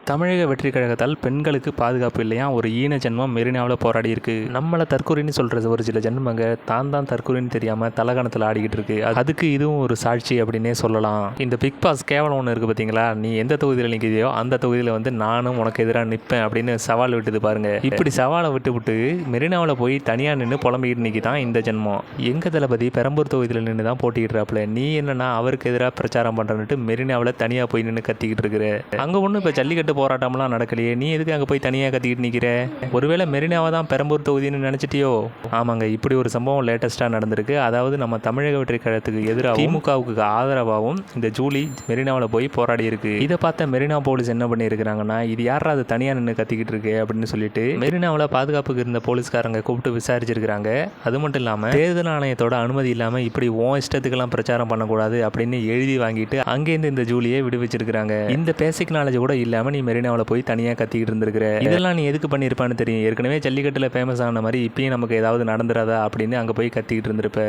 தமிழக வெற்றி கழகத்தால் பெண்களுக்கு பாதுகாப்பு இல்லையா, ஒரு ஈன ஜென்மம் மெரினாவில் போராடி இருக்கு. நம்மளை தற்கொலைன்னு சொல்றது ஒரு சில ஜென்மங்க தான் தற்கொலைன்னு தெரியாம தலகணத்தில் ஆடிக்கிட்டு இருக்கு. அதுக்கு இதுவும் ஒரு சாட்சி அப்படின்னே சொல்லலாம். இந்த பிக் பாஸ் கேவலம் ஒன்று இருக்கு பார்த்தீங்களா, நீ எந்த தொகுதியில் நிற்கிறியோ அந்த தொகுதியில் வந்து நானும் உனக்கு எதிராக நிற்பேன் அப்படின்னு சவால் விட்டுது பாருங்க. இப்படி சவாலை விட்டு மெரினாவில் போய் தனியாக நின்று புலம்பிக்கிட்டு நிற்கிதான் இந்த ஜென்மம். எங்க தளபதி பெரம்பூர் தொகுதியில் நின்று தான் போட்டிக்கிட்டுறாப்புல, நீ என்னன்னா அவருக்கு எதிராக பிரச்சாரம் பண்ணுறன்ட்டு மெரினாவில் தனியாக போய் நின்று கத்திக்கிட்டு இருக்கிற. அங்கே ஒன்றும் இப்போ ஜல்லிக்கட்டு போராட்டம்லாம் நடக்கலையே, நீ எதுக்கு அங்கே போய் தனியாக கத்திக்கிட்டு நிற்கிற? ஒருவேளை மெரினாவை தான் பெரம்பூர் தொகுதின்னு நினச்சிட்டியோ? ஆமாங்க, இப்படி ஒரு சம்பவம் லேட்டஸ்ட்டாக நடந்திருக்கு. அதாவது நம்ம தமிழக வெற்றி கழகத்துக்கு எதிராக திமுகவுக்கு ஆதரவாகவும் இந்த ஜூலி மெரினாவில் போய் போராடி இருக்கு. இதை பார்த்த மெரினா போலீஸ் என்ன பண்ணியிருக்கிறாங்கன்னா, இது யாரா அது தனியாக நின்று கத்திக்கிட்டு இருக்கு அப்படின்னு சொல்லிட்டு மெரினாவில் பாதுகாப்புக்கு இருந்த போலீஸ்காரங்க கூப்பிட்டு விசாரிச்சிருக்கிறாங்க. அது மட்டும் இல்லாமல் தேர்தல் ஆணையத்தோட அனுமதி இல்லாமல் இப்படி உன் இஷ்டத்துக்கெல்லாம் பிரச்சாரம் பண்ணக்கூடாது அப்படின்னு எழுதி வாங்கிட்டு அங்கேருந்து இந்த ஜூலியை விடுவிச்சிருக்கிறாங்க. இந்த பேசிக் நாலேஜ் கூட இல்லாமல் நீ மெரினாவில் போய் தனியாக கத்திக்கிட்டு இருந்திருக்கிற. இதெல்லாம் நீ எதுக்கு பண்ணியிருப்பான்னு தெரியும். ஏற்கனவே ஜல்லிக்கட்டில் ஃபேமஸ் ஆன மாதிரி இப்பயும் நமக்கு ஏதாவது நடந்துடாதா அப்படின்னு அங்கே போய் கத்திக்கிட்டு இருந்திருப்ப.